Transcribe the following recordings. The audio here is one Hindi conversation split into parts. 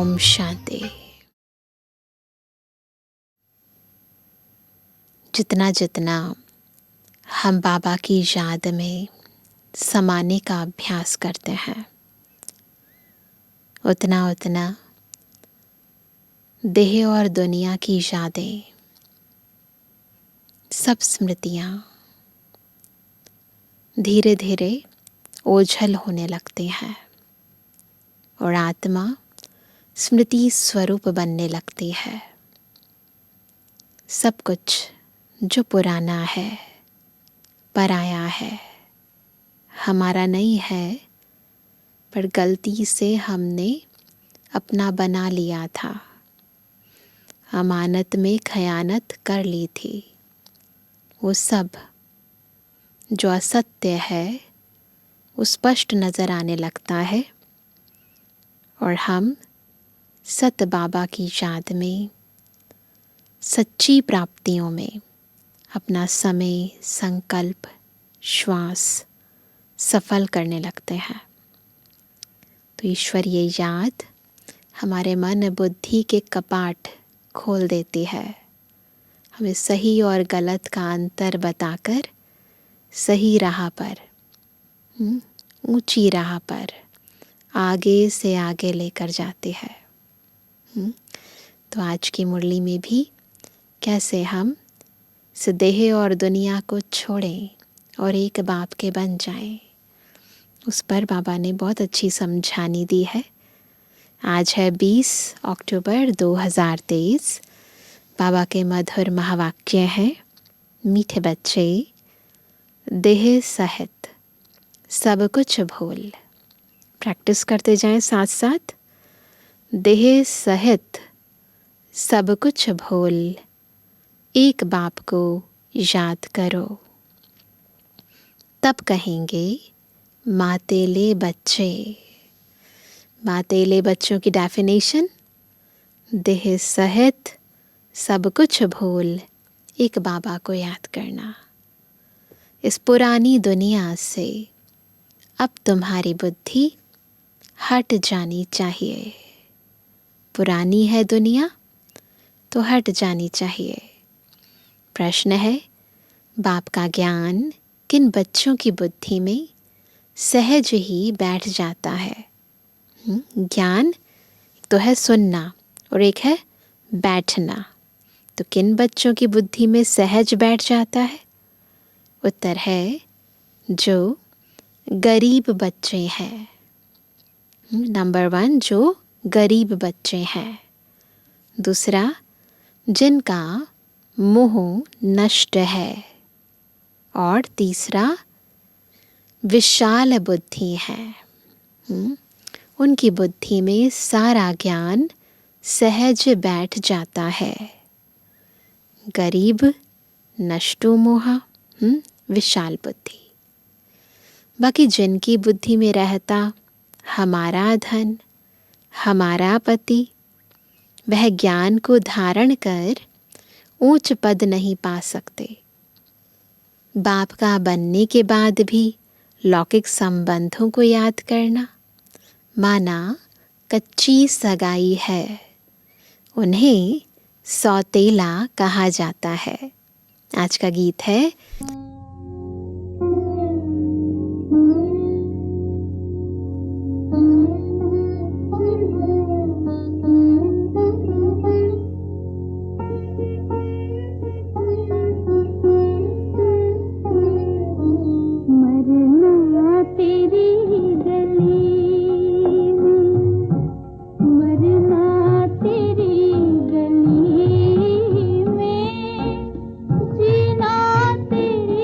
ओम शांति। जितना जितना हम बाबा की याद में समाने का अभ्यास करते हैं, उतना उतना देह और दुनिया की यादें, सब स्मृतियाँ धीरे धीरे ओझल होने लगती हैं और आत्मा स्मृति स्वरूप बनने लगती है। सब कुछ जो पुराना है, पराया है, हमारा नहीं है, पर गलती से हमने अपना बना लिया था, अमानत में खयानत कर ली थी, वो सब जो असत्य है वो स्पष्ट नजर आने लगता है और हम सत बाबा की याद में, सच्ची प्राप्तियों में अपना समय, संकल्प, श्वास सफल करने लगते हैं। तो ईश्वरीय याद हमारे मन बुद्धि के कपाट खोल देती है, हमें सही और गलत का अंतर बताकर सही राह पर, ऊंची राह पर आगे से आगे लेकर जाती है। तो आज की मुरली में भी कैसे हम इस देह और दुनिया को छोड़ें और एक बाप के बन जाएं, उस पर बाबा ने बहुत अच्छी समझानी दी है। आज है 20 अक्टूबर 2023। बाबा के मधुर महावाक्य हैं, मीठे बच्चे देह सहित सब कुछ भूल। प्रैक्टिस करते जाएं साथ साथ। देह सहित सब कुछ भूल, एक बाप को याद करो, तब कहेंगे मातेले बच्चे। मातेले बच्चों की डेफिनेशन, देह सहित सब कुछ भूल, एक बाबा को याद करना। इस पुरानी दुनिया से अब तुम्हारी बुद्धि हट जानी चाहिए। पुरानी है दुनिया तो हट जानी चाहिए। प्रश्न है, बाप का ज्ञान किन बच्चों की बुद्धि में सहज ही बैठ जाता है? ज्ञान एक तो है सुनना और एक है बैठना। तो किन बच्चों की बुद्धि में सहज बैठ जाता है? उत्तर है जो गरीब बच्चे हैं। नंबर 1, जो गरीब बच्चे हैं। दूसरा, जिनका मोह नष्ट है। और तीसरा, विशाल बुद्धि है। उनकी बुद्धि में सारा ज्ञान सहज बैठ जाता है। गरीब, नष्टो मोह, विशाल बुद्धि। बाकी जिनकी बुद्धि में रहता हमारा धन, हमारा पति, वह ज्ञान को धारण कर ऊंच पद नहीं पा सकते। बाप का बनने के बाद भी लौकिक संबंधों को याद करना माना कच्ची सगाई है। उन्हें सौतेला कहा जाता है। आज का गीत है जीना तेरी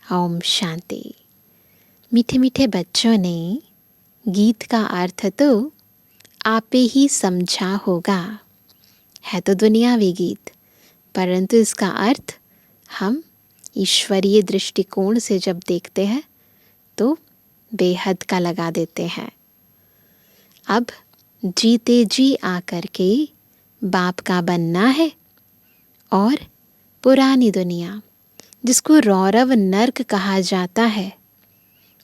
ओम शांति। मीठे मीठे बच्चों ने गीत का अर्थ तो आपे ही समझा होगा। है तो दुनियावी गीत, परंतु इसका अर्थ हम ईश्वरीय दृष्टिकोण से जब देखते हैं तो बेहद का लगा देते हैं। अब जीते जी आकर के बाप का बनना है और पुरानी दुनिया जिसको रौरव नर्क कहा जाता है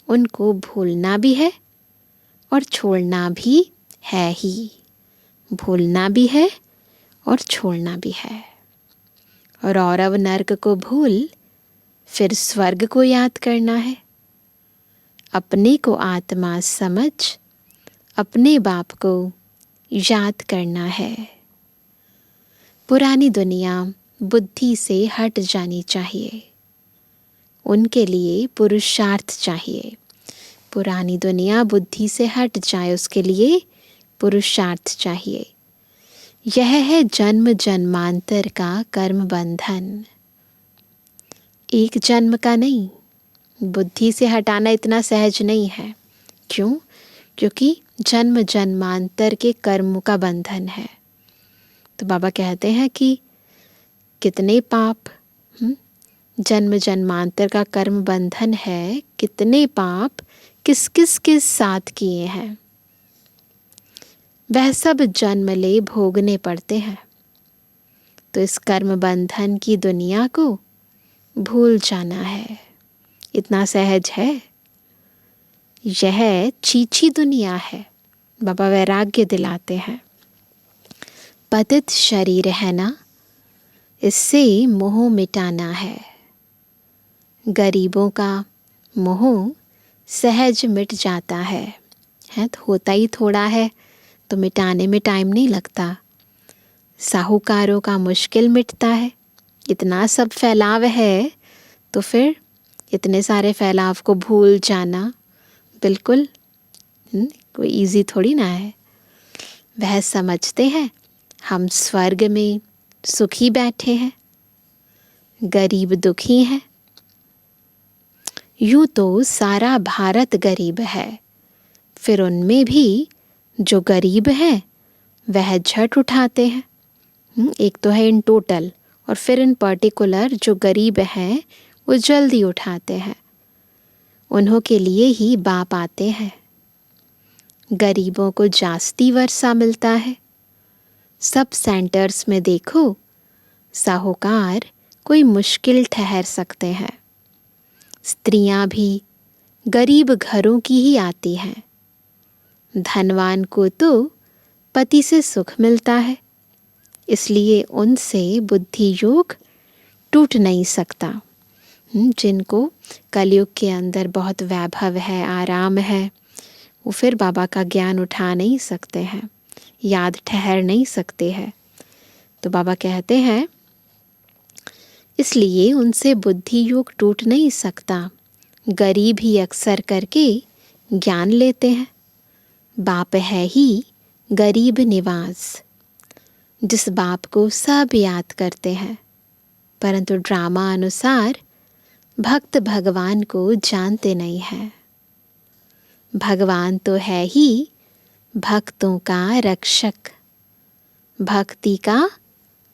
उनको भूलना भी है और छोड़ना भी है ही। भूलना भी है और छोड़ना भी है। रौरव नर्क को भूल फिर स्वर्ग को याद करना है। अपने को आत्मा समझ अपने बाप को याद करना है। पुरानी दुनिया बुद्धि से हट जानी चाहिए। उनके लिए पुरुषार्थ चाहिए। पुरानी दुनिया बुद्धि से हट जाए, उसके लिए पुरुषार्थ चाहिए। यह है जन्म जन्मांतर का कर्म बंधन। एक जन्म का नहीं, बुद्धि से हटाना इतना सहज नहीं है। क्यों? क्योंकि जन्म जन्मांतर के कर्म का बंधन है। तो बाबा कहते हैं कि कितने पाप जन्म जन्मांतर का कर्म बंधन है, कितने पाप किस किस के साथ किए हैं वह सब जन्म ले भोगने पड़ते हैं। तो इस कर्म बंधन की दुनिया को भूल जाना है, इतना सहज है। यह चीची दुनिया है। बाबा वैराग्य दिलाते हैं। पतित शरीर है ना, इससे मोह मिटाना है। गरीबों का मोह सहज मिट जाता है तो होता ही थोड़ा है, तो मिटाने में टाइम नहीं लगता। साहूकारों का मुश्किल मिटता है। इतना सब फैलाव है तो फिर इतने सारे फैलाव को भूल जाना बिल्कुल कोई इजी थोड़ी ना है। वह समझते हैं हम स्वर्ग में सुखी बैठे हैं, गरीब दुखी हैं। यूं तो सारा भारत गरीब है, फिर उनमें भी जो गरीब हैं वह झट उठाते हैं। एक तो है इन टोटल, और फिर इन पर्टिकुलर जो गरीब हैं वो जल्दी उठाते हैं। उन्हों के लिए ही बाप आते हैं। गरीबों को जास्ती वर्षा मिलता है। सब सेंटर्स में देखो, साहूकार कोई मुश्किल ठहर सकते हैं। स्त्रियां भी गरीब घरों की ही आती हैं। धनवान को तो पति से सुख मिलता है, इसलिए उनसे बुद्धि योग टूट नहीं सकता। जिनको कलयुग के अंदर बहुत वैभव है, आराम है, वो फिर बाबा का ज्ञान उठा नहीं सकते हैं, याद ठहर नहीं सकते हैं। तो बाबा कहते हैं इसलिए उनसे बुद्धि योग टूट नहीं सकता। गरीब ही अक्सर करके ज्ञान लेते हैं। बाप है ही गरीब निवास, जिस बाप को सब याद करते हैं, परंतु ड्रामा अनुसार भक्त भगवान को जानते नहीं हैं। भगवान तो है ही भक्तों का रक्षक, भक्ति का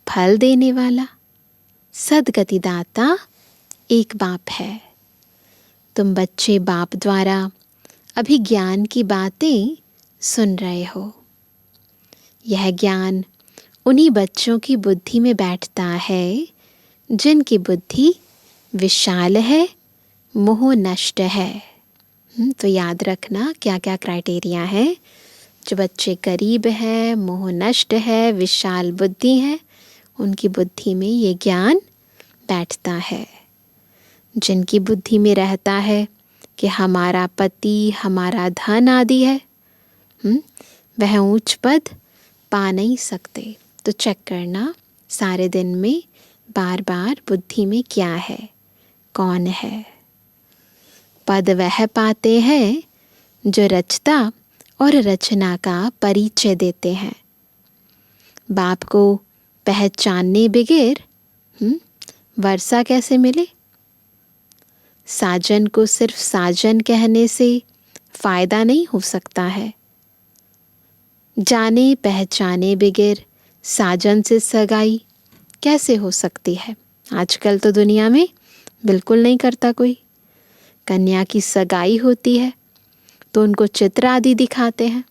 फल देने वाला, सद्गति दाता एक बाप है। तुम बच्चे बाप द्वारा अभी ज्ञान की बातें सुन रहे हो। यह ज्ञान उन्हीं बच्चों की बुद्धि में बैठता है जिनकी बुद्धि विशाल है, मोह नष्ट है। तो याद रखना क्या क्या क्राइटेरिया है। जो बच्चे गरीब हैं, मोह नष्ट है, विशाल बुद्धि है, उनकी बुद्धि में ये ज्ञान बैठता है। जिनकी बुद्धि में रहता है कि हमारा पति, हमारा धन आदि है, वह ऊंच पद पा नहीं सकते। तो चेक करना सारे दिन में बार बार बुद्धि में क्या है, कौन है। पद वह पाते हैं जो रचता और रचना का परिचय देते हैं। बाप को पहचानने बगैर वर्षा कैसे मिले? साजन को सिर्फ साजन कहने से फायदा नहीं हो सकता है। जाने पहचाने बगैर साजन से सगाई कैसे हो सकती है? आजकल तो दुनिया में बिल्कुल नहीं करता कोई। कन्या की सगाई होती है तो उनको चित्र आदि दिखाते हैं।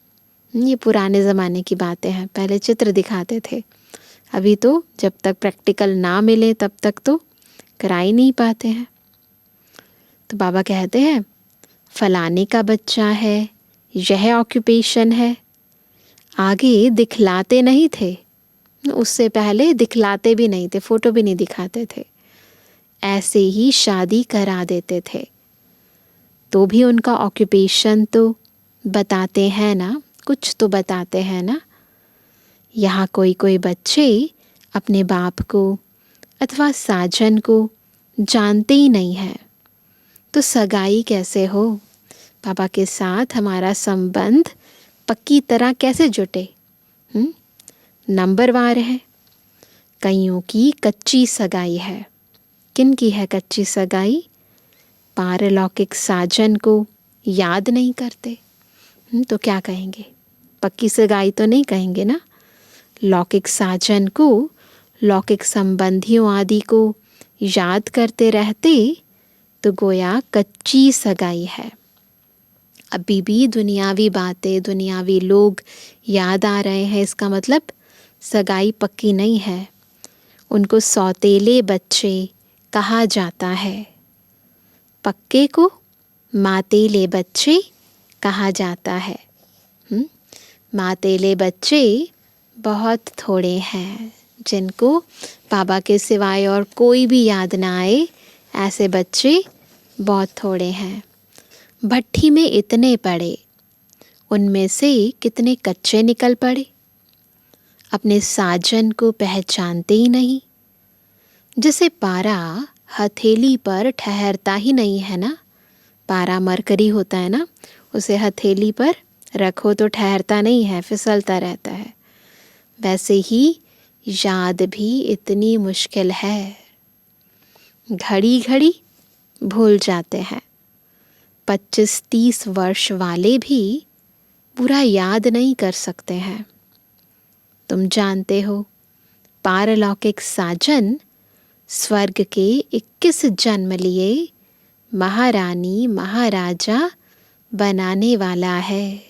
ये पुराने ज़माने की बातें हैं, पहले चित्र दिखाते थे। अभी तो जब तक प्रैक्टिकल ना मिले तब तक तो करा ही नहीं पाते हैं। तो बाबा कहते हैं फलाने का बच्चा है, यह ऑक्यूपेशन है। आगे दिखलाते नहीं थे, उससे पहले दिखलाते भी नहीं थे, फ़ोटो भी नहीं दिखाते थे, ऐसे ही शादी करा देते थे। तो भी उनका ऑक्यूपेशन तो बताते हैं ना, कुछ तो बताते हैं ना। यहाँ कोई कोई बच्चे अपने बाप को अथवा साजन को जानते ही नहीं हैं, तो सगाई कैसे हो? पापा के साथ हमारा संबंध पक्की तरह कैसे जुटे? नंबरवार है। कईयों की कच्ची सगाई है। किन की है कच्ची सगाई? पारलौकिक साजन को याद नहीं करते। तो क्या कहेंगे? पक्की सगाई तो नहीं कहेंगे ना। लौकिक साजन को, लौकिक संबंधियों आदि को याद करते रहते तो गोया कच्ची सगाई है। अभी भी दुनियावी बातें, दुनियावी लोग याद आ रहे हैं, इसका मतलब सगाई पक्की नहीं है। उनको सौतेले बच्चे कहा जाता है। पक्के को मातेले बच्चे कहा जाता है। मातेले बच्चे बहुत थोड़े हैं, जिनको बाबा के सिवाय और कोई भी याद ना आए, ऐसे बच्चे बहुत थोड़े हैं। भट्ठी में इतने पड़े, उनमें से कितने कच्चे निकल पड़े। अपने साजन को पहचानते ही नहीं। जैसे पारा हथेली पर ठहरता ही नहीं है ना। पारा मरकरी होता है ना, उसे हथेली पर रखो तो ठहरता नहीं है, फिसलता रहता है। वैसे ही याद भी इतनी मुश्किल है। घड़ी घड़ी भूल जाते हैं। 25-30 वर्ष वाले भी पूरा याद नहीं कर सकते हैं। तुम जानते हो, पारलौकिक साजन स्वर्ग के 21 जन्म लिए महारानी महाराजा बनाने वाला है।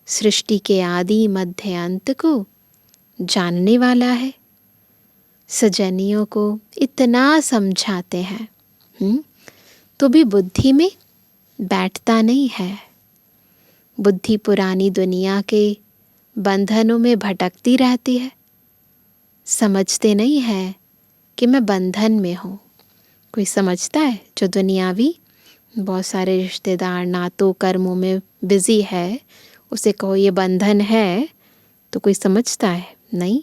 सृष्टि के आदि मध्य अंत को जानने वाला है। सजनियों को इतना समझाते हैं, तो भी बुद्धि में बैठता नहीं है। बुद्धि पुरानी दुनिया के बंधनों में भटकती रहती है। समझते नहीं है कि मैं बंधन में हूँ। कोई समझता है? जो दुनियावी बहुत सारे रिश्तेदार नातों कर्मों में बिजी है, उसे कहो ये बंधन है, तो कोई समझता है? नहीं।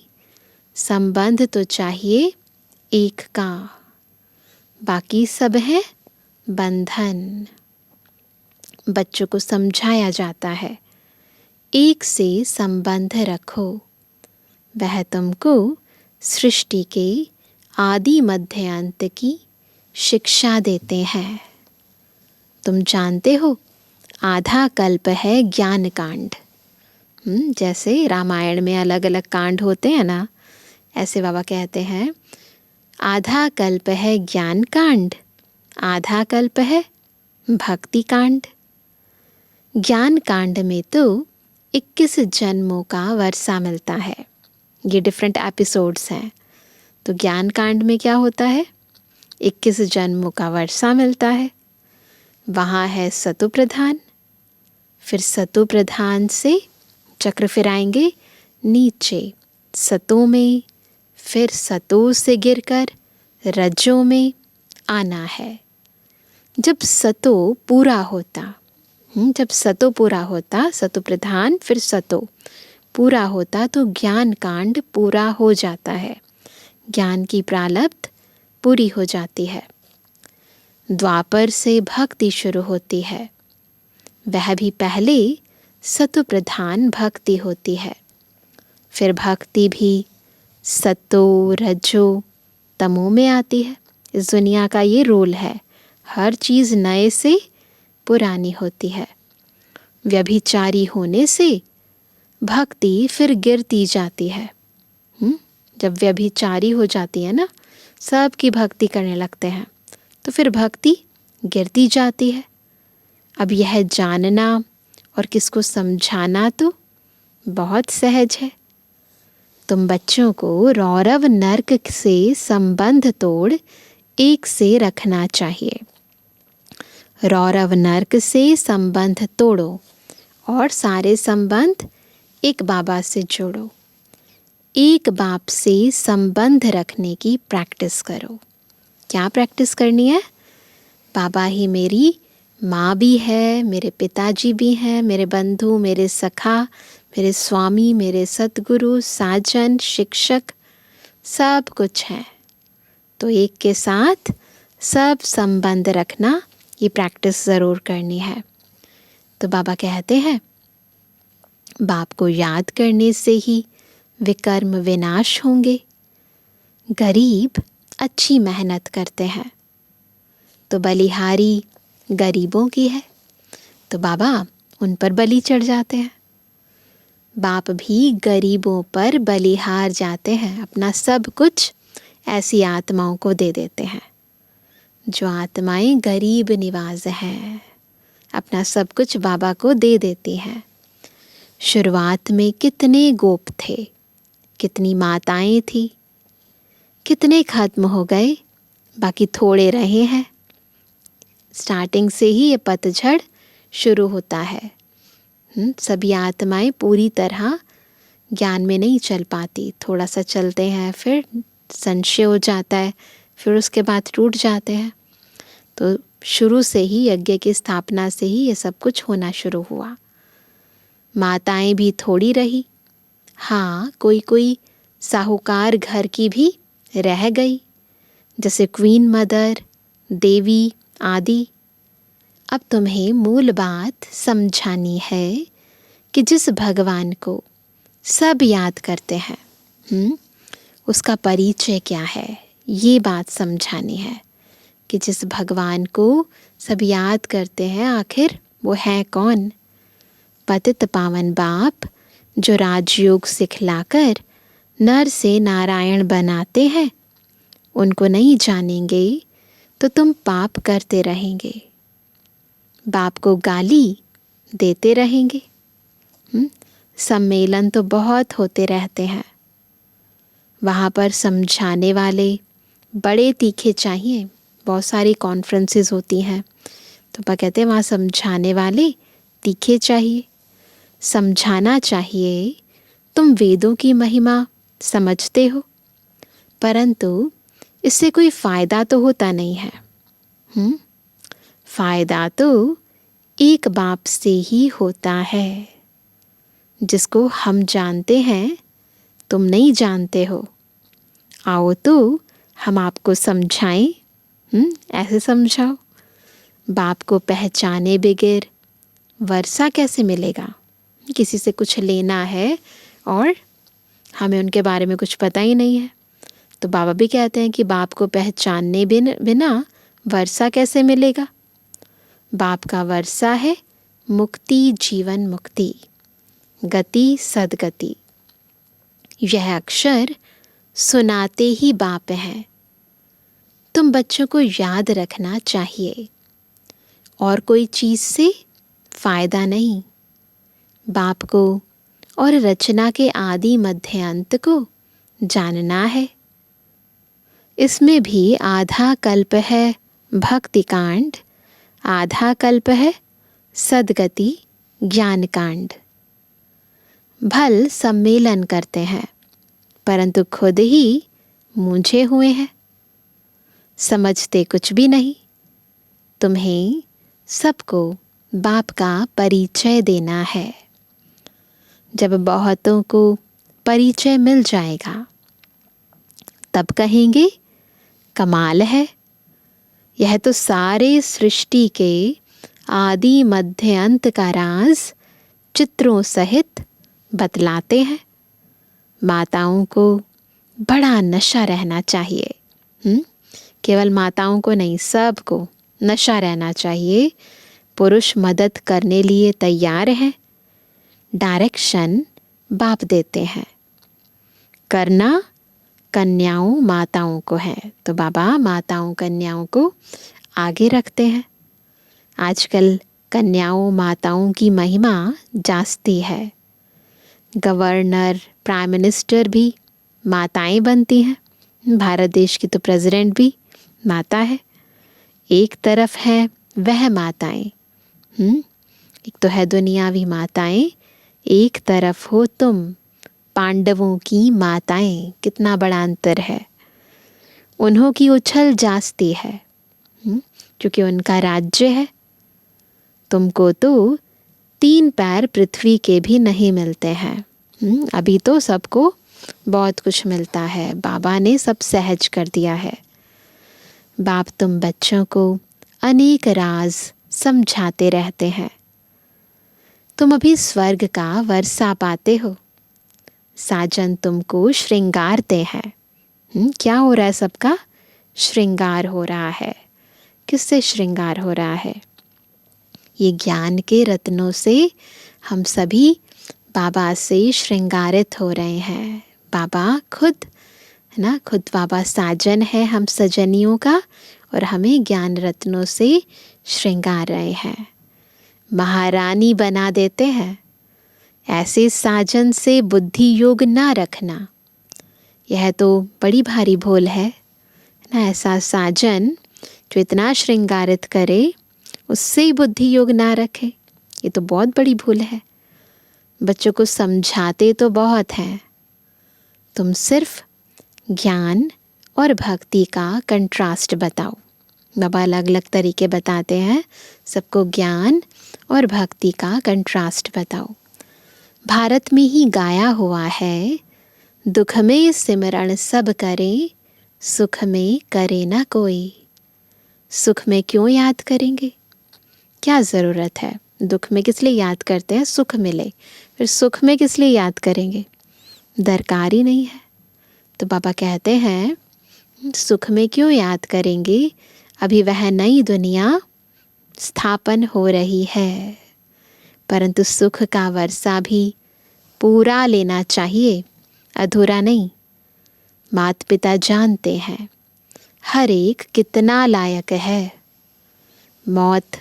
संबंध तो चाहिए एक का, बाकी सब है बंधन। बच्चों को समझाया जाता है, एक से संबंध रखो, वह तुमको सृष्टि के आदि मध्य अंत की शिक्षा देते हैं। तुम जानते हो, आधा कल्प है ज्ञान कांड। जैसे रामायण में अलग अलग कांड होते हैं ना, ऐसे बाबा कहते हैं आधा कल्प है ज्ञान कांड, आधा कल्प है भक्ति कांड। ज्ञान कांड में तो 21 जन्मों का वर्षा मिलता है। ये डिफरेंट एपिसोड्स हैं। तो ज्ञान कांड में क्या होता है? 21 जन्मों का वर्षा मिलता है। वहाँ है सतु प्रधान, फिर सतु प्रधान से चक्र फिराएंगे नीचे सतों में, फिर सतों से गिरकर रजों में आना है। जब सतो पूरा होता, जब सतो पूरा होता, सतो प्रधान फिर सतो पूरा होता, तो ज्ञान कांड पूरा हो जाता है। ज्ञान की प्रारब्ध पूरी हो जाती है। द्वापर से भक्ति शुरू होती है। वह भी पहले सतो प्रधान भक्ति होती है। फिर भक्ति भी सतो रजो तमो में आती है। इस दुनिया का ये रोल है, हर चीज़ नए से पुरानी होती है। व्यभिचारी होने से भक्ति फिर गिरती जाती है। जब व्यभिचारी हो जाती है ना, सबकी भक्ति करने लगते हैं, तो फिर भक्ति गिरती जाती है। अब यह जानना और किसको समझाना तो बहुत सहज है। तुम बच्चों को रौरव नर्क से संबंध तोड़ एक से रखना चाहिए। रौरव नर्क से संबंध तोड़ो और सारे संबंध एक बाबा से जोड़ो। एक बाप से संबंध रखने की प्रैक्टिस करो। क्या प्रैक्टिस करनी है? बाबा ही मेरी माँ भी है, मेरे पिताजी भी हैं, मेरे बंधु, मेरे सखा, मेरे स्वामी, मेरे सतगुरु, साजन, शिक्षक, सब कुछ है। तो एक के साथ सब संबंध रखना, ये प्रैक्टिस ज़रूर करनी है। तो बाबा कहते हैं, बाप को याद करने से ही विकर्म विनाश होंगे। गरीब अच्छी मेहनत करते हैं तो बलिहारी गरीबों की है, तो बाबा उन पर बलि चढ़ जाते हैं। बाप भी गरीबों पर बलिहार जाते हैं, अपना सब कुछ ऐसी आत्माओं को दे देते हैं जो आत्माएं गरीब निवाज हैं। अपना सब कुछ बाबा को दे देती हैं। शुरुआत में कितने गोप थे, कितनी माताएं थी, कितने खत्म हो गए, बाकी थोड़े रहे हैं। स्टार्टिंग से ही ये पतझड़ शुरू होता है। सभी आत्माएं पूरी तरह ज्ञान में नहीं चल पाती, थोड़ा सा चलते हैं, फिर संशय हो जाता है, फिर उसके बाद टूट जाते हैं। तो शुरू से ही, यज्ञ की स्थापना से ही ये सब कुछ होना शुरू हुआ। माताएं भी थोड़ी रही, हाँ कोई कोई साहूकार घर की भी रह गई, जैसे क्वीन मदर, देवी आदि। अब तुम्हें मूल बात समझानी है कि जिस भगवान को सब याद करते हैं, उसका परिचय क्या है, ये बात समझानी है कि जिस भगवान को सब याद करते हैं, आखिर वो है कौन। पतित पावन बाप जो राजयोग सिखलाकर नर से नारायण बनाते हैं, उनको नहीं जानेंगे तो तुम पाप करते रहेंगे, बाप को गाली देते रहेंगे। सम्मेलन तो बहुत होते रहते हैं, वहाँ पर समझाने वाले बड़े तीखे चाहिए। बहुत सारी कॉन्फ्रेंसेस होती हैं, तो पापा कहते हैं वहाँ समझाने वाले तीखे चाहिए, समझाना चाहिए। तुम वेदों की महिमा समझते हो, परंतु इससे कोई फ़ायदा तो होता नहीं है। फ़ायदा तो एक बाप से ही होता है, जिसको हम जानते हैं, तुम नहीं जानते हो। आओ तो हम आपको समझाएं। ऐसे समझाओ। बाप को पहचाने बगैर वर्षा कैसे मिलेगा? किसी से कुछ लेना है और हमें उनके बारे में कुछ पता ही नहीं है, तो बाबा भी कहते हैं कि बाप को पहचानने बिना वर्षा कैसे मिलेगा। बाप का वर्षा है मुक्ति, जीवन मुक्ति, गति सदगति। यह अक्षर सुनाते ही बाप हैं। तुम बच्चों को याद रखना चाहिए, और कोई चीज़ से फ़ायदा नहीं। बाप को और रचना के आदि मध्य अंत को जानना है। इसमें भी आधा कल्प है भक्ति कांड, आधा कल्प है सदगति ज्ञान कांड। भल सम्मेलन करते हैं, परंतु खुद ही मूंझे हुए हैं, समझते कुछ भी नहीं। तुम्हें सबको बाप का परिचय देना है। जब बहुतों को परिचय मिल जाएगा, तब कहेंगे कमाल है, यह तो सारे सृष्टि के आदि मध्य अंत का राज चित्रों सहित बतलाते हैं। माताओं को बड़ा नशा रहना चाहिए, केवल माताओं को नहीं, सबको नशा रहना चाहिए। पुरुष मदद करने लिए तैयार हैं। डायरेक्शन बाप देते हैं। करना कन्याओं माताओं को है, तो बाबा माताओं कन्याओं को आगे रखते हैं। आजकल कन्याओं माताओं की महिमा जास्ती है। गवर्नर, प्राइम मिनिस्टर भी माताएं बनती हैं। भारत देश की तो प्रेसिडेंट भी माता है। एक तरफ है वह माताएं, एक तो है दुनियावी माताएं, एक तरफ हो तुम पांडवों की माताएं। कितना बड़ा अंतर है। उन्हों की उछल जास्ती है क्योंकि उनका राज्य है। तुमको तो 3 पैर पृथ्वी के भी नहीं मिलते हैं। अभी तो सबको बहुत कुछ मिलता है। बाबा ने सब सहज कर दिया है। बाप तुम बच्चों को अनेक राज समझाते रहते हैं। तुम अभी स्वर्ग का वर्षा पाते हो। साजन तुमको श्रृंगारते हैं। क्या हो रहा है? सबका श्रृंगार हो रहा है। किससे श्रृंगार हो रहा है? ये ज्ञान के रत्नों से हम सभी बाबा से श्रृंगारित हो रहे हैं। बाबा खुद है ना, खुद बाबा साजन है हम सजनियों का, और हमें ज्ञान रत्नों से श्रृंगार रहे हैं। महारानी बना देते हैं। ऐसे साजन से बुद्धि योग ना रखना, यह तो बड़ी भारी भूल है ना। ऐसा साजन जो इतना श्रृंगारित करे, उससे ही बुद्धि योग ना रखे, ये तो बहुत बड़ी भूल है। बच्चों को समझाते तो बहुत हैं, तुम सिर्फ ज्ञान और भक्ति का कंट्रास्ट बताओ। बाबा अलग अलग तरीके बताते हैं, सबको ज्ञान और भक्ति का कंट्रास्ट बताओ। भारत में ही गाया हुआ है, दुख में सिमरण सब करे, सुख में करे ना कोई। सुख में क्यों याद करेंगे? क्या ज़रूरत है? दुख में किस लिए याद करते हैं? सुख मिले। फिर सुख में किस लिए याद करेंगे? दरकार ही नहीं है। तो बाबा कहते हैं सुख में क्यों याद करेंगे? अभी वह नई दुनिया स्थापन हो रही है, परंतु सुख का वर्षा भी पूरा लेना चाहिए, अधूरा नहीं। माता पिता जानते हैं हर एक कितना लायक है। मौत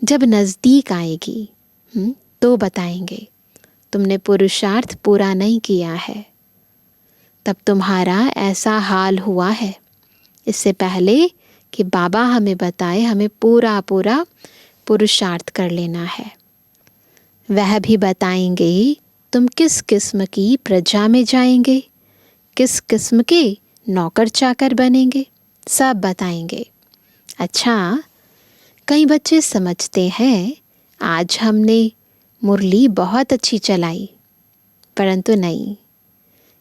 जब नज़दीक आएगी तो बताएंगे तुमने पुरुषार्थ पूरा नहीं किया है, तब तुम्हारा ऐसा हाल हुआ है। इससे पहले कि बाबा हमें बताए, हमें पूरा पूरा पुरुषार्थ कर लेना है। वह भी बताएंगे तुम किस किस्म की प्रजा में जाएंगे, किस किस्म के नौकर चाकर बनेंगे, सब बताएंगे। अच्छा, कई बच्चे समझते हैं आज हमने मुरली बहुत अच्छी चलाई, परंतु नहीं,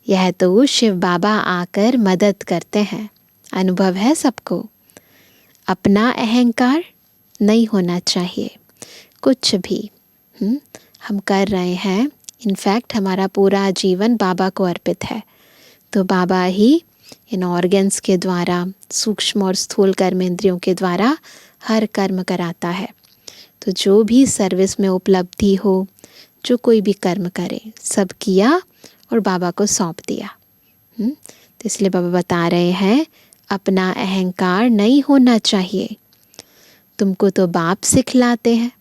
यह तो शिव बाबा आकर मदद करते हैं। अनुभव है सबको। अपना अहंकार नहीं होना चाहिए। कुछ भी हम कर रहे हैं, इनफैक्ट हमारा पूरा जीवन बाबा को अर्पित है। तो बाबा ही इन ऑर्गन्स के द्वारा, सूक्ष्म और स्थूल कर्म इंद्रियों के द्वारा हर कर्म कराता है। तो जो भी सर्विस में उपलब्धि हो, जो कोई भी कर्म करे, सब किया और बाबा को सौंप दिया। तो इसलिए बाबा बता रहे हैं अपना अहंकार नहीं होना चाहिए। तुमको तो बाप सिखलाते हैं,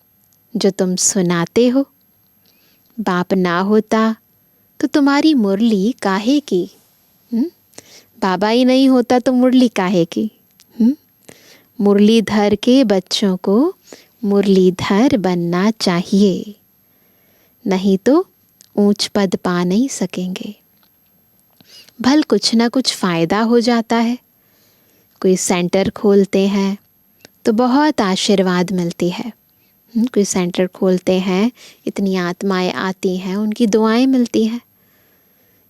जो तुम सुनाते हो। बाप ना होता तो तुम्हारी मुरली काहे की? बाबा ही नहीं होता तो मुरली काहे की? मुरलीधर के बच्चों को मुरलीधर बनना चाहिए, नहीं तो ऊंच पद पा नहीं सकेंगे। भल कुछ ना कुछ फ़ायदा हो जाता है। कोई सेंटर खोलते हैं तो बहुत आशीर्वाद मिलती है। कोई सेंटर खोलते हैं, इतनी आत्माएं आती हैं, उनकी दुआएं मिलती हैं।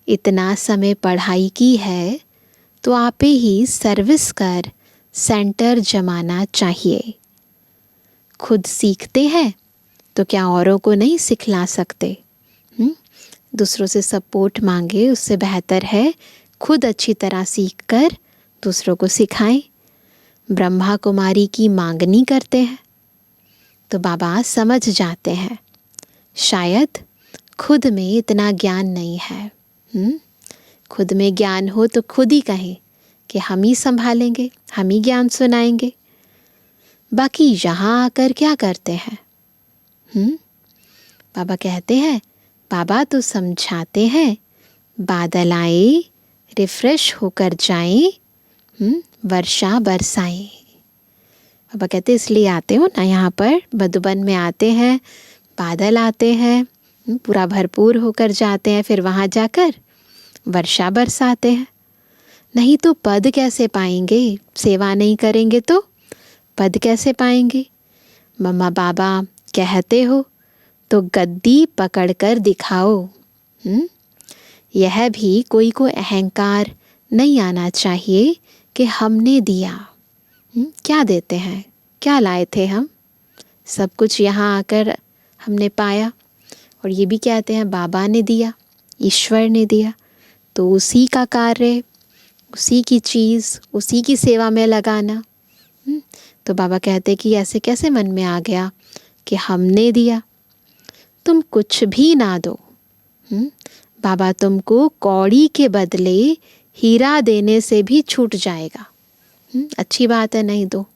इतना समय पढ़ाई की है तो आप ही सर्विस कर सेंटर जमाना चाहिए। खुद सीखते हैं तो क्या औरों को नहीं सिखला सकते? दूसरों से सपोर्ट मांगे, उससे बेहतर है खुद अच्छी तरह सीख कर दूसरों को सिखाएं। ब्रह्मा कुमारी की मांगनी करते हैं तो बाबा समझ जाते हैं शायद खुद में इतना ज्ञान नहीं है। खुद में ज्ञान हो तो खुद ही कहें कि हम ही संभालेंगे, हम ही ज्ञान सुनाएंगे। बाकी यहाँ आकर क्या करते हैं? बाबा कहते हैं, बाबा तो समझाते हैं, बादल आए रिफ्रेश होकर जाएं, वर्षा बरसाएं। बाबा कहते इसलिए आते हो ना यहाँ पर, मधुबन में आते हैं, बादल आते हैं, पूरा भरपूर होकर जाते हैं, फिर वहाँ जाकर वर्षा बरसाते हैं। नहीं तो पद कैसे पाएंगे? सेवा नहीं करेंगे तो पद कैसे पाएंगे? मम्मा बाबा कहते हो तो गद्दी पकड़कर दिखाओ। यह भी कोई को अहंकार नहीं आना चाहिए कि हमने दिया। क्या देते हैं? क्या लाए थे हम? सब कुछ यहाँ आकर हमने पाया। और ये भी कहते हैं बाबा ने दिया, ईश्वर ने दिया, तो उसी का कार्य, उसी की चीज़, उसी की सेवा में लगाना। तो बाबा कहते कि ऐसे कैसे मन में आ गया कि हमने दिया? तुम कुछ भी ना दो, बाबा तुमको कौड़ी के बदले हीरा देने से भी छूट जाएगा। अच्छी बात है, नहीं दो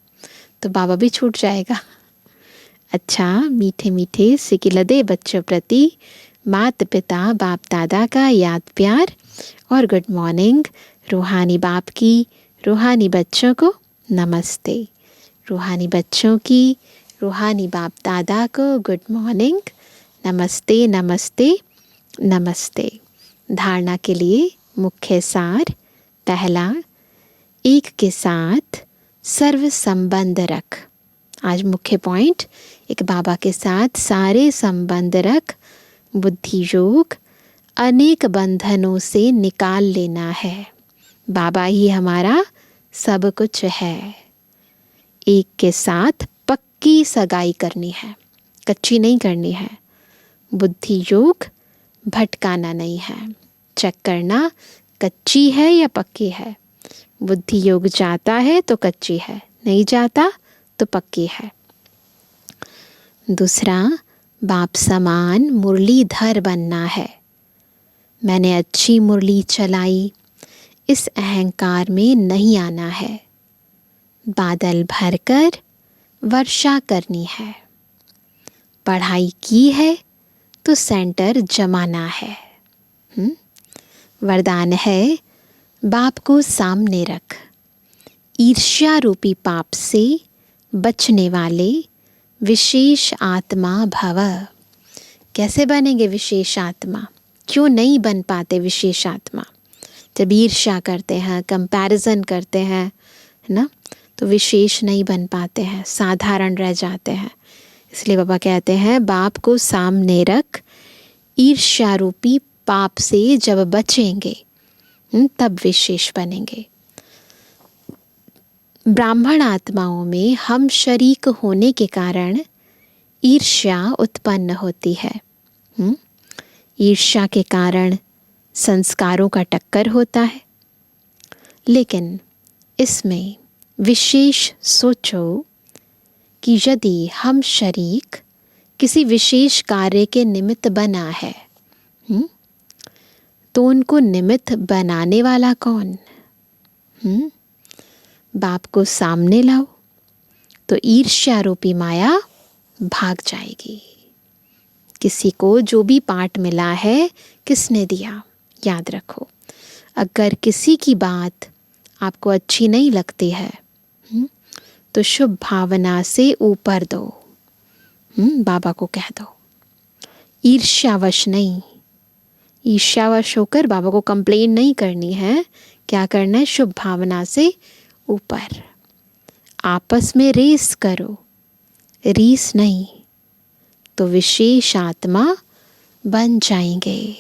तो बाबा भी छूट जाएगा। अच्छा, मीठे मीठे सिकिलदे बच्चों प्रति माता पिता बाप दादा का याद प्यार और गुड मॉर्निंग। रूहानी बाप की रूहानी बच्चों को नमस्ते। रूहानी बच्चों की रूहानी बाप दादा को गुड मॉर्निंग, नमस्ते नमस्ते नमस्ते। धारणा के लिए मुख्य सार। पहला, एक के साथ सर्व संबंध रख। आज मुख्य पॉइंट, एक बाबा के साथ सारे संबंध रख। बुद्धि योग अनेक बंधनों से निकाल लेना है। बाबा ही हमारा सब कुछ है। एक के साथ पक्की सगाई करनी है, कच्ची नहीं करनी है। बुद्धि योग भटकाना नहीं है, चेक करना कच्ची है या पक्की है। बुद्धि योग जाता है तो कच्ची है, नहीं जाता तो पक्की है। दूसरा, बाप समान मुरलीधर बनना है। मैंने अच्छी मुरली चलाई, इस अहंकार में नहीं आना है। बादल भरकर वर्षा करनी है। पढ़ाई की है तो सेंटर जमाना है। वरदान है, बाप को सामने रख। ईर्ष्या रूपी पाप से बचने वाले विशेष आत्मा भव। कैसे बनेंगे विशेष आत्मा? क्यों नहीं बन पाते विशेष आत्मा? जब ईर्ष्या करते हैं, कंपैरिजन करते हैं, है ना, तो विशेष नहीं बन पाते हैं, साधारण रह जाते हैं। इसलिए बाबा कहते हैं बाप को सामने रख। ईर्ष्या रूपी पाप से जब बचेंगे तब विशेष बनेंगे। ब्राह्मण आत्माओं में हम शरीक होने के कारण ईर्ष्या उत्पन्न होती है। ईर्ष्या के कारण संस्कारों का टक्कर होता है। लेकिन इसमें विशेष सोचो कि यदि हम शरीक किसी विशेष कार्य के निमित्त बना है, तो उनको निमित्त बनाने वाला कौन? बाप को सामने लाओ तो ईर्ष्या रूपी माया भाग जाएगी। किसी को जो भी पाठ मिला है, किसने दिया? याद रखो, अगर किसी की बात आपको अच्छी नहीं लगती है तो शुभ भावना से ऊपर दो। बाबा को कह दो, ईर्ष्यावश नहीं। ईर्ष्यावश होकर बाबा को कंप्लेन नहीं करनी है। क्या करना है? शुभ भावना से ऊपर। आपस में रेस करो, रीस नहीं, तो विशेष आत्मा बन जाएंगे।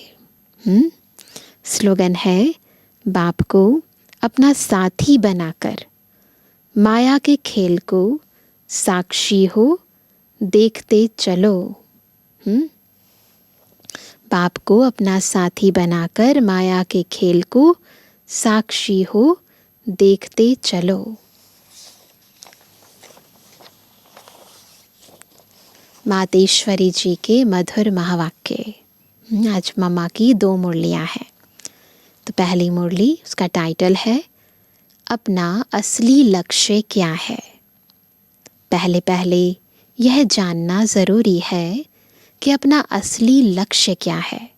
स्लोगन है, बाप को अपना साथी बनाकर माया के खेल को साक्षी हो देखते चलो। बाप को अपना साथी बनाकर माया के खेल को साक्षी हो देखते चलो। मातेश्वरी जी के मधुर महावाक्य। आज मम्मा की 2 मुरलियाँ हैं। तो पहली मुरली, उसका टाइटल है अपना असली लक्ष्य क्या है। पहले पहले यह जानना ज़रूरी है कि अपना असली लक्ष्य क्या है,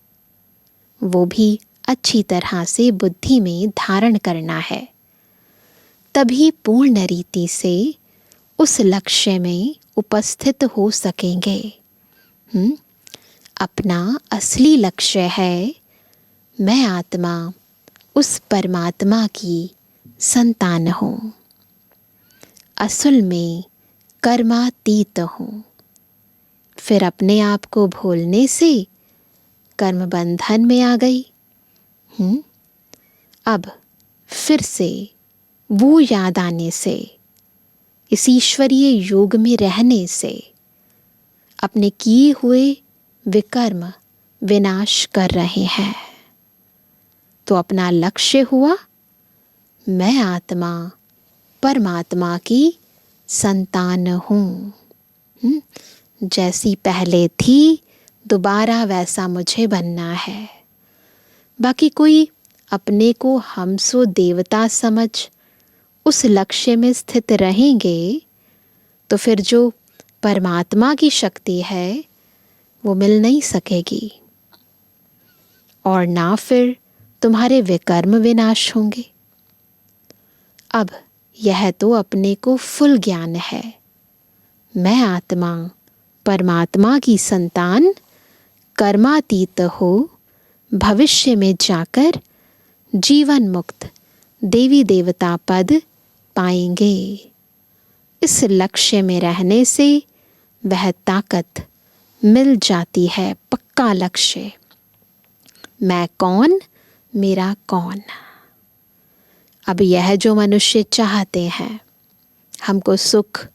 वो भी अच्छी तरह से बुद्धि में धारण करना है। तभी पूर्ण रीति से उस लक्ष्य में उपस्थित हो सकेंगे। अपना असली लक्ष्य है मैं आत्मा उस परमात्मा की संतान हूँ, असल में कर्मातीत हूँ। फिर अपने आप को भूलने से कर्म बंधन में आ गई। अब फिर से वो याद आने से, इस ईश्वरीय योग में रहने से अपने किए हुए विकर्म विनाश कर रहे हैं। तो अपना लक्ष्य हुआ मैं आत्मा परमात्मा की संतान हूँ। जैसी पहले थी दोबारा वैसा मुझे बनना है। बाकी कोई अपने को हमसो देवता समझ उस लक्ष्य में स्थित रहेंगे तो फिर जो परमात्मा की शक्ति है वो मिल नहीं सकेगी, और ना फिर तुम्हारे विकर्म विनाश होंगे। अब यह तो अपने को फुल ज्ञान है, मैं आत्मा परमात्मा की संतान कर्मातीत हो भविष्य में जाकर जीवन मुक्त देवी देवता पद पाएंगे। इस लक्ष्य में रहने से वह ताकत मिल जाती है, पक्का लक्ष्य। मैं कौन, मेरा कौन। अब यह जो मनुष्य चाहते हैं, हमको सुख,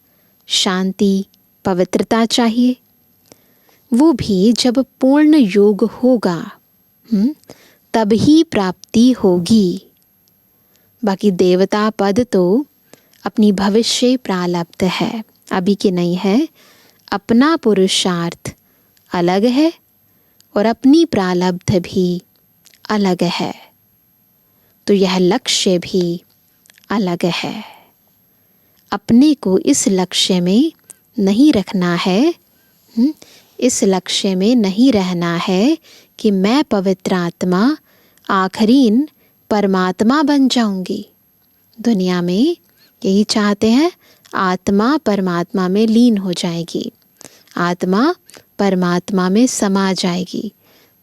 शांति, पवित्रता चाहिए, वो भी जब पूर्ण योग होगा तब ही प्राप्ति होगी। बाकी देवता पद तो अपनी भविष्य प्रारब्ध है, अभी की नहीं है। अपना पुरुषार्थ अलग है और अपनी प्रारब्ध भी अलग है, तो यह लक्ष्य भी अलग है। अपने को इस लक्ष्य में नहीं रखना है, इस लक्ष्य में नहीं रहना है कि मैं पवित्र आत्मा आखिरीन परमात्मा बन जाऊंगी। दुनिया में यही चाहते हैं, आत्मा परमात्मा में लीन हो जाएगी, आत्मा परमात्मा में समा जाएगी।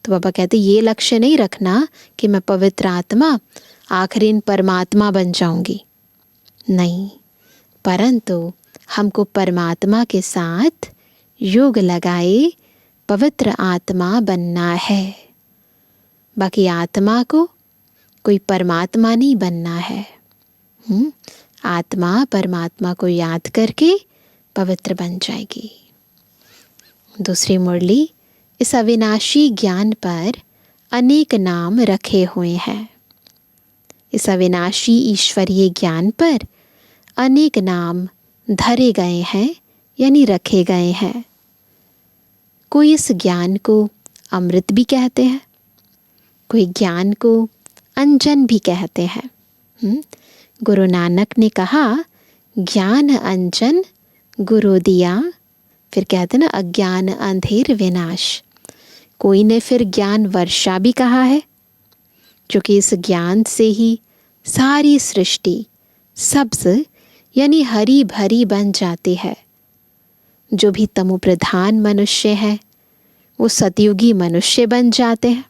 तो बाबा कहते ये लक्ष्य नहीं रखना कि मैं पवित्र आत्मा आखिरीन परमात्मा बन जाऊंगी, नहीं, परंतु हमको परमात्मा के साथ योग लगाए पवित्र आत्मा बनना है। बाकी आत्मा को कोई परमात्मा नहीं बनना है। आत्मा परमात्मा को याद करके पवित्र बन जाएगी। दूसरी मुरली, इस अविनाशी ज्ञान पर अनेक नाम रखे हुए हैं। इस अविनाशी ईश्वरीय ज्ञान पर अनेक नाम धरे गए हैं, यानी रखे गए हैं। कोई इस ज्ञान को अमृत भी कहते हैं, कोई ज्ञान को अंजन भी कहते हैं। गुरु नानक ने कहा ज्ञान अंजन गुरु दिया, फिर कहते ना अज्ञान अंधेर विनाश। कोई ने फिर ज्ञान वर्षा भी कहा है, क्योंकि इस ज्ञान से ही सारी सृष्टि सब्ज यानी हरी भरी बन जाती है। जो भी तमो प्रधान मनुष्य है वो सतयुगी मनुष्य बन जाते हैं।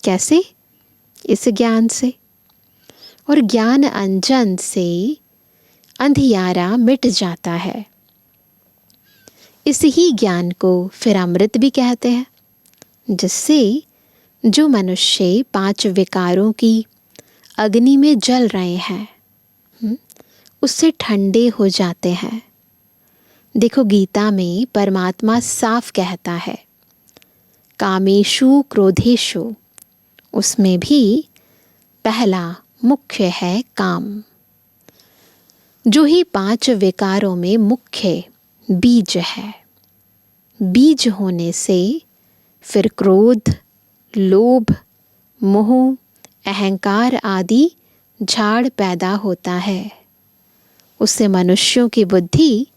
कैसे? इस ज्ञान से। और ज्ञान अंजन से अंधियारा मिट जाता है। इस ही ज्ञान को फिर अमृत भी कहते हैं, जिससे जो मनुष्य 5 विकारों की अग्नि में जल रहे हैं उससे ठंडे हो जाते हैं। देखो गीता में परमात्मा साफ कहता है कामेषु क्रोधेषु, उसमें भी पहला मुख्य है काम, जो ही 5 विकारों में मुख्य बीज है। बीज होने से फिर क्रोध, लोभ, मोह, अहंकार आदि झाड़ पैदा होता है। उससे मनुष्यों की बुद्धि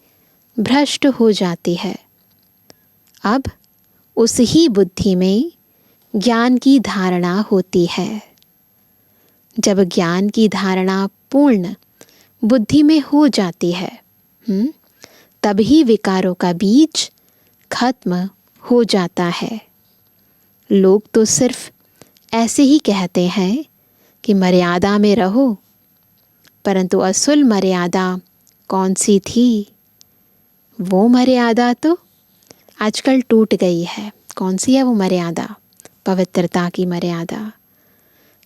भ्रष्ट हो जाती है। अब उस ही बुद्धि में ज्ञान की धारणा होती है। जब ज्ञान की धारणा पूर्ण बुद्धि में हो जाती है, तब ही विकारों का बीज खत्म हो जाता है। लोग तो सिर्फ ऐसे ही कहते हैं कि मर्यादा में रहो, परंतु असल मर्यादा कौन सी थी? वो मर्यादा तो आजकल टूट गई है। कौन सी है वो मर्यादा? पवित्रता की मर्यादा।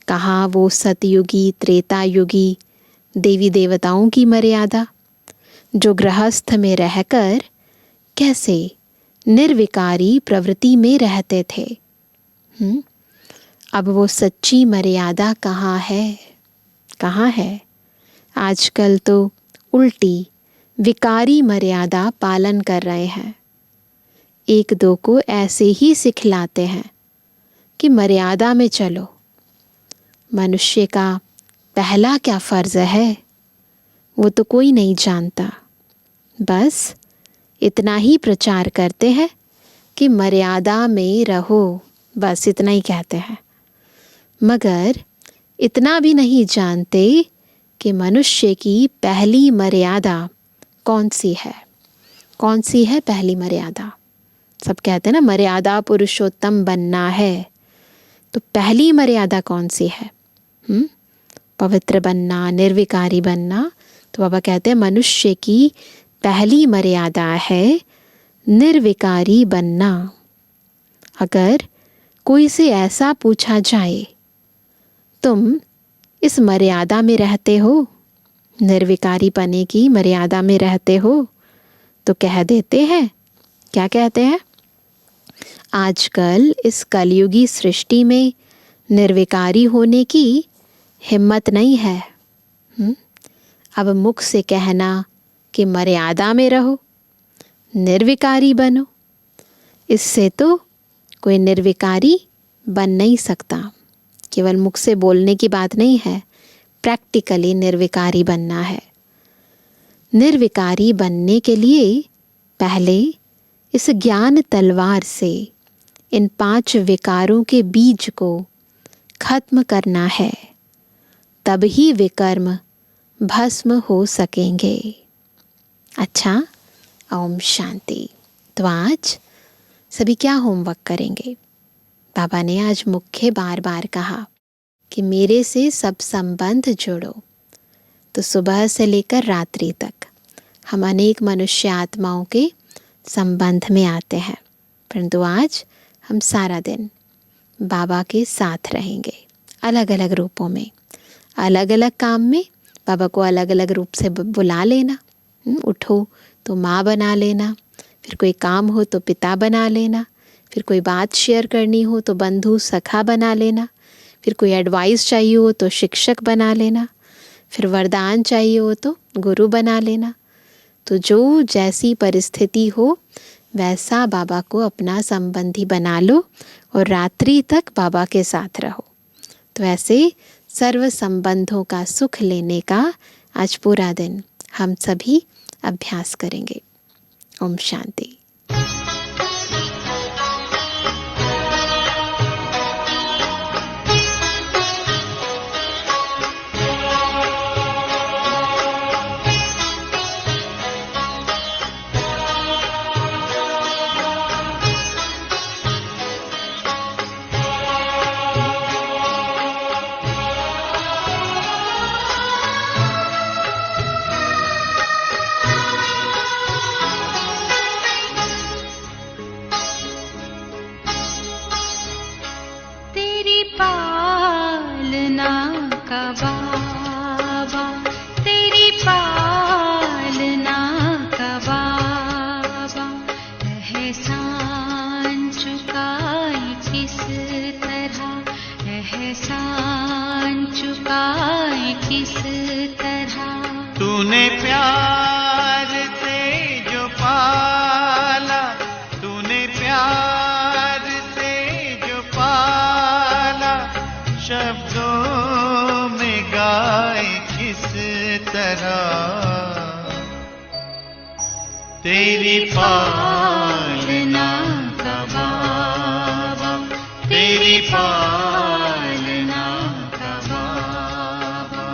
कहाँ वो सतयुगी, त्रेता युगी देवी देवताओं की मर्यादा, जो गृहस्थ में रहकर कैसे निर्विकारी प्रवृत्ति में रहते थे। अब वो सच्ची मर्यादा कहाँ है? कहाँ है? आजकल तो उल्टी विकारी मर्यादा पालन कर रहे हैं। एक दो को ऐसे ही सिखलाते हैं कि मर्यादा में चलो। मनुष्य का पहला क्या फर्ज है वो तो कोई नहीं जानता। बस इतना ही प्रचार करते हैं कि मर्यादा में रहो, बस इतना ही कहते हैं, मगर इतना भी नहीं जानते कि मनुष्य की पहली मर्यादा कौन सी है। कौन सी है पहली मर्यादा? सब कहते हैं ना मर्यादा पुरुषोत्तम बनना है, तो पहली मर्यादा कौन सी है? पवित्र बनना, निर्विकारी बनना। तो बाबा कहते हैं मनुष्य की पहली मर्यादा है निर्विकारी बनना। अगर कोई से ऐसा पूछा जाए, तुम इस मर्यादा में रहते हो, निर्विकारी पने की मर्यादा में रहते हो, तो कह देते हैं, क्या कहते हैं? आजकल इस कलयुगी सृष्टि में निर्विकारी होने की हिम्मत नहीं है। अब मुख से कहना कि मर्यादा में रहो, निर्विकारी बनो, इससे तो कोई निर्विकारी बन नहीं सकता। केवल मुख से बोलने की बात नहीं है, प्रैक्टिकली निर्विकारी बनना है। निर्विकारी बनने के लिए पहले इस ज्ञान तलवार से इन 5 विकारों के बीज को खत्म करना है, तब ही विकर्म भस्म हो सकेंगे। अच्छा, ओम शांति। तो आज सभी क्या होमवर्क करेंगे? बाबा ने आज मुख्य बार बार कहा कि मेरे से सब संबंध जोड़ो। तो सुबह से लेकर रात्रि तक हम अनेक मनुष्य आत्माओं के संबंध में आते हैं, परंतु आज हम सारा दिन बाबा के साथ रहेंगे, अलग अलग रूपों में, अलग अलग काम में। बाबा को अलग अलग रूप से बुला लेना। उठो तो माँ बना लेना, फिर कोई काम हो तो पिता बना लेना, फिर कोई बात शेयर करनी हो तो बंधु सखा बना लेना, फिर कोई एडवाइस चाहिए हो तो शिक्षक बना लेना, फिर वरदान चाहिए हो तो गुरु बना लेना। तो जो जैसी परिस्थिति हो वैसा बाबा को अपना संबंधी बना लो और रात्रि तक बाबा के साथ रहो। तो ऐसे सर्व संबंधों का सुख लेने का आज पूरा दिन हम सभी अभ्यास करेंगे। ओम शांति। तूने प्यार से जो पाला, तूने तेरी पालना का बाबा, तेरी पालना का बाबा।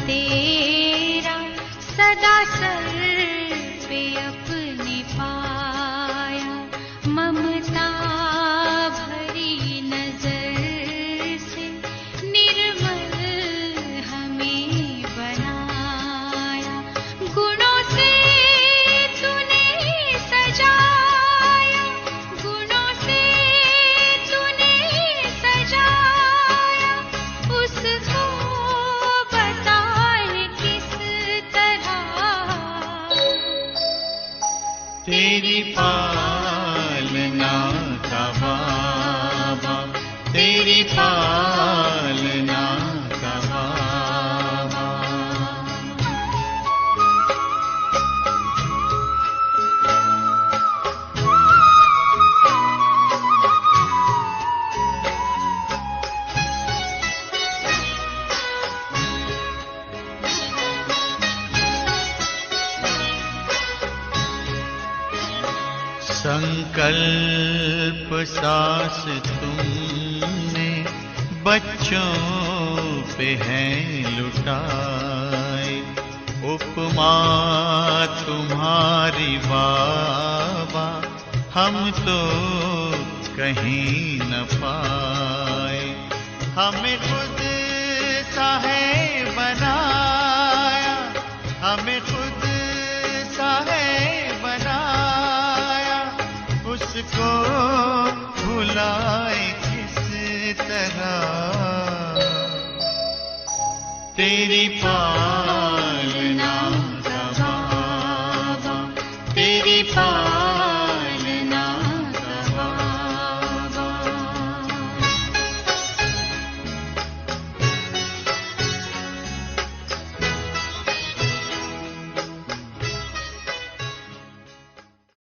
तेरा सदा सर पे अपने पाया, ममता भरी नजर से निर्मल हमें बनाया। गुणों से तूने सजाया, गुणों से तूने सजाया, उसको तेरी पालना का बाबा, तेरी पालना का बाबा। संकल्प सांस तुमने बच्चों पे है लुटाए, उपमा तुम्हारी बाबा हम तो कहीं न पाए। हमें खुद सा है बनाया, हमें खुद सा है बनाया, उसको भुलाए किस तरह। तेरी पालना का बाबा, तेरी पालना